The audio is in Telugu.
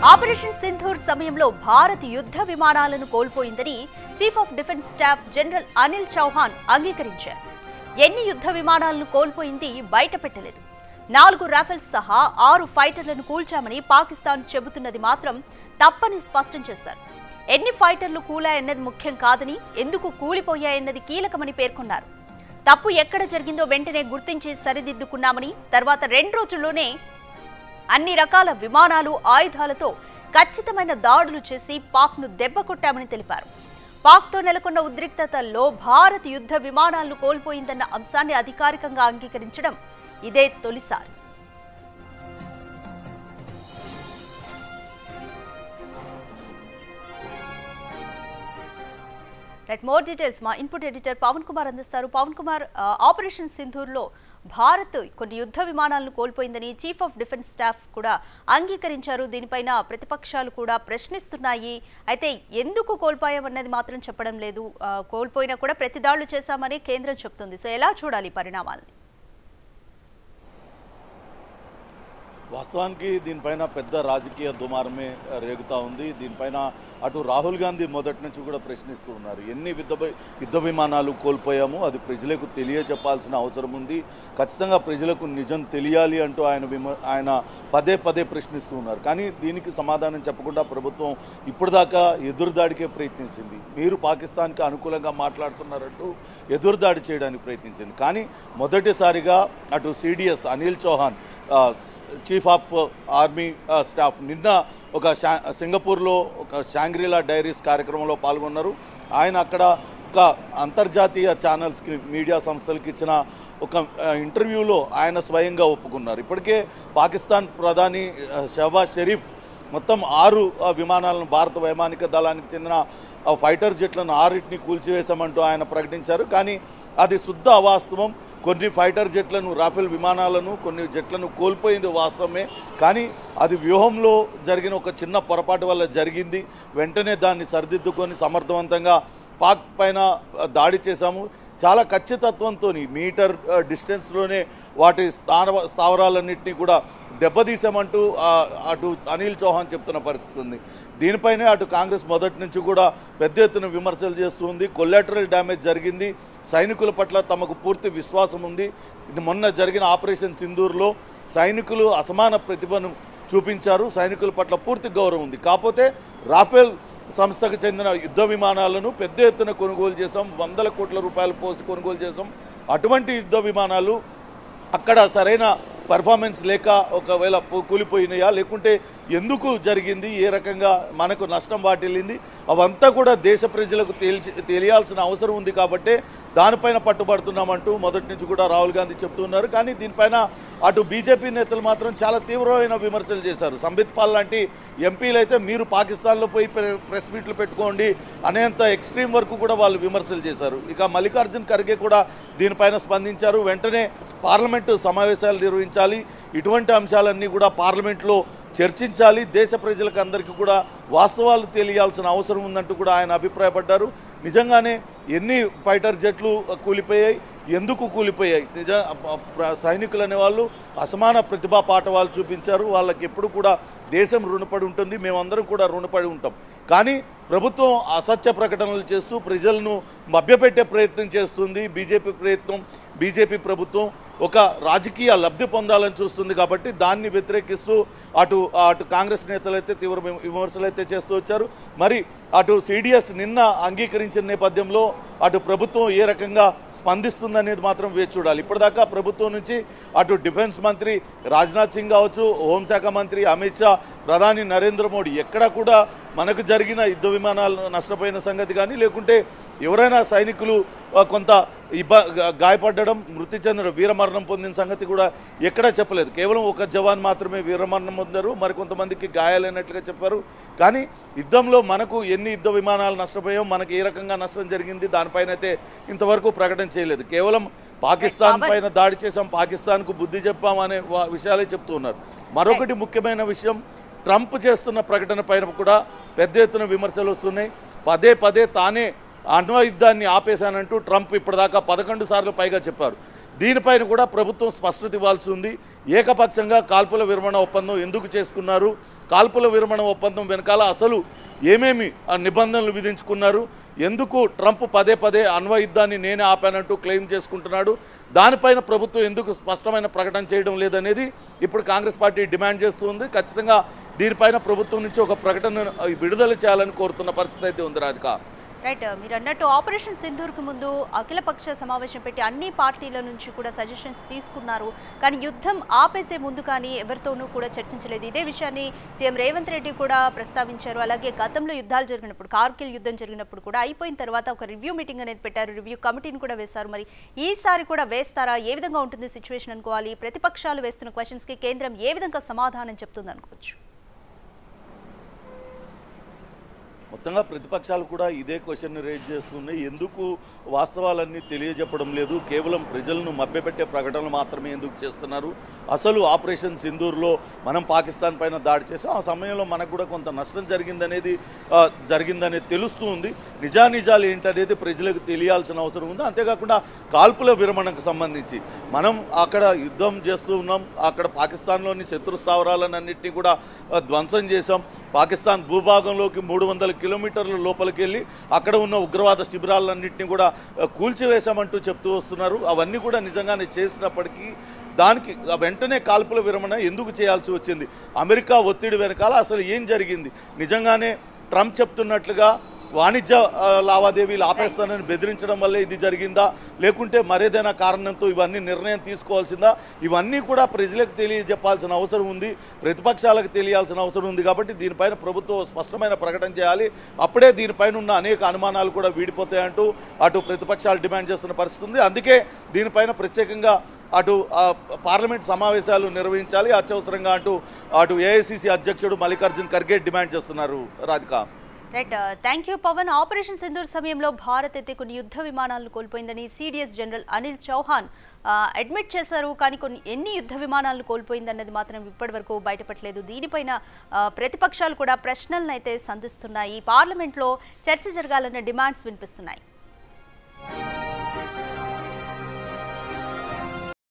ఆపరేషన్ సింధూర్ సమయంలో భారత్ యుద్ధ విమానాలను కోల్పోయిందని chief of defence staff general Anil Chauhan అంగీకరించారు. ఎన్ని యుద్ధ విమానాలను కోల్పోయింది బయటపెట్టలేదు. 4 రాఫెల్స్ సహా 6 ఫైటర్లను కూల్చామని పాకిస్తాన్ చెబుతున్నది మాత్రం తప్పని స్పష్టం చేశారు. ఎన్ని ఫైటర్లు కూలాయన్నది ముఖ్యం కాదని, ఎందుకు కూలిపోయాయన్నది కీలకమని పేర్కొన్నారు. తప్పు ఎక్కడ జరిగిందో వెంటనే గుర్తించి సరిదిద్దుకున్నామని, తర్వాత 2 రోజుల్లోనే అన్ని రకాల విమానాలు ఆయుధాలతో ఖచ్చితమైన దాడులు చేసి పాక్ను దెబ్బకొట్టామని తెలిపారు. పాక్తో నెలకొన్న ఉద్రిక్తతల్లో భారత్ యుద్ధ విమానాలను కోల్పోయిందన్న అంశాన్ని అధికారికంగా అంగీకరించడం ఇదే తొలిసారి. మోర్ డీటెయిల్స్ మా ఇన్పుట్ ఎడిటర్ పవన్ కుమార్ అందిస్తారు. పవన్ కుమార్, ఆపరేషన్ సింధూర్లో భారత్ కొన్ని యుద్ధ విమానాలను కోల్పోయిందని చీఫ్ ఆఫ్ డిఫెన్స్ స్టాఫ్ కూడా అంగీకరించారు. దీనిపైన ప్రతిపక్షాలు కూడా ప్రశ్నిస్తున్నాయి. అయితే ఎందుకు కోల్పోయామన్నది మాత్రం చెప్పడం లేదు. కోల్పోయినా కూడా ప్రతి దాడులు చేశామని కేంద్రం చెప్తుంది. సో ఎలా చూడాలి పరిణామాలని? వాస్తవానికి దీనిపైన పెద్ద రాజకీయ దుమారమే రేగుతూ ఉంది. దీనిపైన అటు రాహుల్ గాంధీ మొదటి నుంచి కూడా ప్రశ్నిస్తూ ఉన్నారు. ఎన్ని యుద్ధ విమానాలు కోల్పోయామో అది ప్రజలకు తెలియజెప్పాల్సిన అవసరం ఉంది. ఖచ్చితంగా ప్రజలకు నిజం తెలియాలి అంటూ ఆయన పదే పదే ప్రశ్నిస్తూ ఉన్నారు. కానీ దీనికి సమాధానం చెప్పకుండా ప్రభుత్వం ఇప్పటిదాకా ఎదురుదాడికే ప్రయత్నించింది. మీరు పాకిస్తాన్కి అనుకూలంగా మాట్లాడుతున్నారంటూ ఎదురుదాడి చేయడానికి ప్రయత్నించింది. కానీ మొదటిసారిగా అటు CDS Anil Chauhan chief of army staff నిన్న ఒక సింగపూర్లో ఒక షాంగ్రీలా డైరీస్ కార్యక్రమంలో పాల్గొన్నారు. ఆయన అక్కడ ఒక అంతర్జాతీయ ఛానల్స్కి, మీడియా సంస్థలకి ఇచ్చిన ఒక ఇంటర్వ్యూలో ఆయన స్వయంగా ఒప్పుకున్నారు. ఇప్పటికే పాకిస్తాన్ ప్రధాని షహబాజ్ షరీఫ్ మొత్తం 6 విమానాలను భారత వైమానిక దళానికి చెందిన ఫైటర్ జెట్లను 6ని కూల్చివేశామంటూ ఆయన ప్రకటించారు. కానీ అది శుద్ధ అవాస్తవం. కొన్ని ఫైటర్ జెట్లను, రాఫెల్ విమానాలను, కొన్ని జెట్లను కోల్పోయింది వాస్తవమే. కానీ అది వ్యూహంలో జరిగిన ఒక చిన్న పొరపాటు వల్ల జరిగింది. వెంటనే దాన్ని సరిదిద్దుకొని సమర్థవంతంగా పాక్ పైన దాడి చేశాము. చాలా ఖచ్చితత్వంతో మీటర్ డిస్టెన్స్లోనే వాటి స్థావరాలన్నింటినీ కూడా దెబ్బతీసామంటూ అటు అనిల్ చౌహాన్ చెప్తున్న పరిస్థితి ఉంది. దీనిపైనే అటు కాంగ్రెస్ మొదటి నుంచి కూడా పెద్ద ఎత్తున విమర్శలు చేస్తుంది. కొలాటరల్ డ్యామేజ్ జరిగింది. సైనికుల పట్ల తమకు పూర్తి విశ్వాసం ఉంది. ఇది మొన్న జరిగిన ఆపరేషన్ సింధూర్లో సైనికులు అసమాన ప్రతిభను చూపించారు. సైనికుల పట్ల పూర్తి గౌరవం ఉంది. కాకపోతే రాఫెల్ సంస్థకు చెందిన యుద్ధ విమానాలను పెద్ద ఎత్తున కొనుగోలు చేసాం. 100 కోట్ల రూపాయలు పోసి కొనుగోలు చేసాం. అటువంటి యుద్ధ విమానాలు అక్కడ సరైన పర్ఫార్మెన్స్ లేక ఒకవేళ కూలిపోయినాయా, లేకుంటే ఎందుకు జరిగింది, ఏ రకంగా మనకు నష్టం వాటిల్లింది, అవంతా కూడా దేశ ప్రజలకు తెలియాల్సిన అవసరం ఉంది. కాబట్టి దానిపైన పట్టుబడుతున్నామంటూ మొదటి నుంచి కూడా రాహుల్ గాంధీ చెప్తున్నారు. కానీ దీనిపైన అటు బీజేపీ నేతలు మాత్రం చాలా తీవ్రమైన విమర్శలు చేశారు. సంబిత్ పాల్ లాంటి ఎంపీలు అయితే మీరు పాకిస్తాన్లో పోయి ప్రెస్ మీట్లు పెట్టుకోండి అనేంత ఎక్స్ట్రీమ్ వరకు కూడా వాళ్ళు విమర్శలు చేశారు. ఇక మల్లికార్జున్ ఖర్గే కూడా దీనిపైన స్పందించారు. వెంటనే పార్లమెంటు సమావేశాలు నిర్వహించాలి, ఇటువంటి అంశాలన్నీ కూడా పార్లమెంట్లో చర్చించాలి, దేశ ప్రజలకు అందరికీ కూడా వాస్తవాలు తెలియాల్సిన అవసరం ఉందంటూ కూడా ఆయన అభిప్రాయపడ్డారు. నిజంగానే ఎన్ని ఫైటర్ జెట్లు కూలిపోయాయి, ఎందుకు కూలిపోయాయి, సైనికులు అనేవాళ్ళు అసమాన ప్రతిభా పాఠవాలు చూపించారు. వాళ్ళకి ఎప్పుడు కూడా దేశం రుణపడి ఉంటుంది, మేమందరం కూడా రుణపడి ఉంటాం. కానీ ప్రభుత్వం అసత్య ప్రకటనలు చేస్తూ ప్రజలను మభ్యపెట్టే ప్రయత్నం చేస్తుంది. బీజేపీ ప్రభుత్వం ఒక రాజకీయ లబ్ధి పొందాలని చూస్తుంది. కాబట్టి దాన్ని వ్యతిరేకిస్తూ అటు కాంగ్రెస్ నేతలు అయితే తీవ్ర విమర్శలు అయితే చేస్తూ వచ్చారు. మరి అటు సిడిఎస్ నిన్న అంగీకరించిన నేపథ్యంలో అటు ప్రభుత్వం ఏ రకంగా స్పందిస్తుందనేది మాత్రం వేచి చూడాలి. ఇప్పటిదాకా ప్రభుత్వం నుంచి అటు డిఫెన్స్ మంత్రి రాజ్నాథ్ సింగ్ కావచ్చు, హోంశాఖ మంత్రి అమిత్ షా, ప్రధాని నరేంద్ర మోడీ ఎక్కడా కూడా మనకు జరిగిన యుద్ధ విమానాలు నష్టపోయిన సంగతి కానీ, లేకుంటే ఎవరైనా సైనికులు కొంత గాయపడడం, మృతి చెందడం, వీరమరణం పొందిన సంగతి కూడా ఎక్కడా చెప్పలేదు. కేవలం ఒక జవాన్ మాత్రమే వీరమరణం పొందారు, మరికొంతమందికి గాయాలైనట్లుగా చెప్పారు. కానీ యుద్ధంలో మనకు ఎన్ని యుద్ధ విమానాలు నష్టపోయాం, మనకు ఏ రకంగా నష్టం జరిగింది, దానిపైన అయితే ఇంతవరకు ప్రకటన చేయలేదు. కేవలం పాకిస్తాన్ పైన దాడి చేసాం, పాకిస్తాన్కు బుద్ధి చెప్పాం అనే విషయాలే చెప్తూ ఉన్నారు. మరొకటి ముఖ్యమైన విషయం, ట్రంప్ చేస్తున్న ప్రకటన పైన కూడా పెద్ద ఎత్తున విమర్శలు వస్తున్నాయి. పదే పదే తానే అణ్వ యుద్ధాన్ని ఆపేశానంటూ ట్రంప్ ఇప్పటిదాకా 11 సార్లు పైగా చెప్పారు. దీనిపైన కూడా ప్రభుత్వం స్పష్టత ఇవ్వాల్సి ఉంది. ఏకపక్షంగా కాల్పుల విరమణ ఒప్పందం ఎందుకు చేసుకున్నారు, కాల్పుల విరమణ ఒప్పందం వెనకాల అసలు ఏమేమి నిబంధనలు విధించుకున్నారు, ఎందుకు ట్రంప్ పదే పదే అణ్వ యుద్ధాన్ని నేనే ఆపానంటూ క్లెయిమ్ చేసుకుంటున్నాడు, దానిపైన ప్రభుత్వం ఎందుకు స్పష్టమైన ప్రకటన చేయడం లేదనేది ఇప్పుడు కాంగ్రెస్ పార్టీ డిమాండ్ చేస్తుంది. ఖచ్చితంగా దీనిపైన ప్రభుత్వం నుంచి ఒక ప్రకటన విడుదల చేయాలని కోరుతున్న పరిస్థితి అయితే ఉంది రాధిక. రైట్, మీరు అన్నట్టు ఆపరేషన్ సింధూర్కు ముందు అఖిలపక్ష సమావేశం పెట్టి అన్ని పార్టీల నుంచి కూడా సజెషన్స్ తీసుకున్నారు. కానీ యుద్ధం ఆపేసే ముందు కానీ ఎవరితోనూ కూడా చర్చించలేదు. ఇదే విషయాన్ని సీఎం రేవంత్ రెడ్డి కూడా ప్రస్తావించారు. అలాగే గతంలో యుద్ధాలు జరిగినప్పుడు, కార్గిల్ యుద్ధం జరిగినప్పుడు కూడా అయిపోయిన తర్వాత ఒక రివ్యూ మీటింగ్ అనేది పెట్టారు, రివ్యూ కమిటీని కూడా వేశారు. మరి ఈసారి కూడా వేస్తారా? ఏ విధంగా ఉంటుంది సిచ్యువేషన్ అనుకోవాలి? ప్రతిపక్షాలు వేస్తున్న క్వశ్చన్స్కి కేంద్రం ఏ విధంగా సమాధానం చెప్తుంది అనుకోవచ్చు? మొత్తంగా ప్రతిపక్షాలు కూడా ఇదే క్వశ్చన్ రేజ్ చేస్తున్నాయి. ఎందుకు వాస్తవాలన్నీ తెలియజెప్పడం లేదు, కేవలం ప్రజలను మభ్యపెట్టే ప్రకటనలు మాత్రమే ఎందుకు చేస్తున్నారు, అసలు ఆపరేషన్ సింధూర్లో మనం పాకిస్తాన్ పైన దాడి చేసాం, ఆ సమయంలో మనకు కూడా కొంత నష్టం జరిగిందనేది తెలుస్తూ ఉంది. నిజానిజాలు ఏంటనేది ప్రజలకు తెలియాల్సిన అవసరం ఉంది. అంతేకాకుండా కాల్పుల విరమణకు సంబంధించి మనం అక్కడ యుద్ధం చేస్తూ ఉన్నాం, అక్కడ పాకిస్తాన్లోని శత్రు స్థావరాలన్నింటినీ కూడా ధ్వంసం చేశాం, పాకిస్తాన్ భూభాగంలోకి 300 కిలోమీటర్ల లోపలికి వెళ్ళి అక్కడ ఉన్న ఉగ్రవాద శిబిరాలన్నింటినీ కూడా కూల్చివేశామంటూ చెప్తూ వస్తున్నారు. అవన్నీ కూడా నిజంగానే చేసినప్పటికీ దానికి వెంటనే కాల్పుల విరమణ ఎందుకు చేయాల్సి వచ్చింది? అమెరికా ఒత్తిడి వెనకాల అసలు ఏం జరిగింది? నిజంగానే ట్రంప్ చెప్తున్నట్లుగా వాణిజ్య లావాదేవీలు ఆపేస్తానని బెదిరించడం వల్లే ఇది జరిగిందా, లేకుంటే మరేదైనా కారణంతో ఇవన్నీ నిర్ణయం తీసుకోవాల్సిందా? ఇవన్నీ కూడా ప్రజలకు తెలియజెప్పాల్సిన అవసరం ఉంది, ప్రతిపక్షాలకు తెలియాల్సిన అవసరం ఉంది. కాబట్టి దీనిపైన ప్రభుత్వం స్పష్టమైన ప్రకటన చేయాలి. అప్పుడే దీనిపైన ఉన్న అనేక అనుమానాలు కూడా వీడిపోతాయంటూ అటు ప్రతిపక్షాలు డిమాండ్ చేస్తున్న పరిస్థితి ఉంది. అందుకే దీనిపైన ప్రత్యేకంగా అటు పార్లమెంట్ సమావేశాలు నిర్వహించాలి అత్యవసరంగా అటు ఏఐసిసి అధ్యక్షుడు మల్లికార్జున్ ఖర్గే డిమాండ్ చేస్తున్నారు Radhika. Right, thank you Pavan. Operation Sindoor సమయంలో భారత్ అయితే కొన్ని యుద్ధ విమానాలను కోల్పోయిందని CDS general Anil Chauhan admit చేశారు. కానీ ఎన్ని యుద్ధ విమానాలను కోల్పోయిందన్నది మాత్రం ఇప్పటి వరకు బయటపడలేదు. దీనిపైన ప్రతిపక్షాలు కూడా ప్రశ్నలను అయితే సంధిస్తున్నాయి. పార్లమెంట్లో చర్చ జరగాలన్న డిమాండ్స్ వినిపిస్తున్నాయి.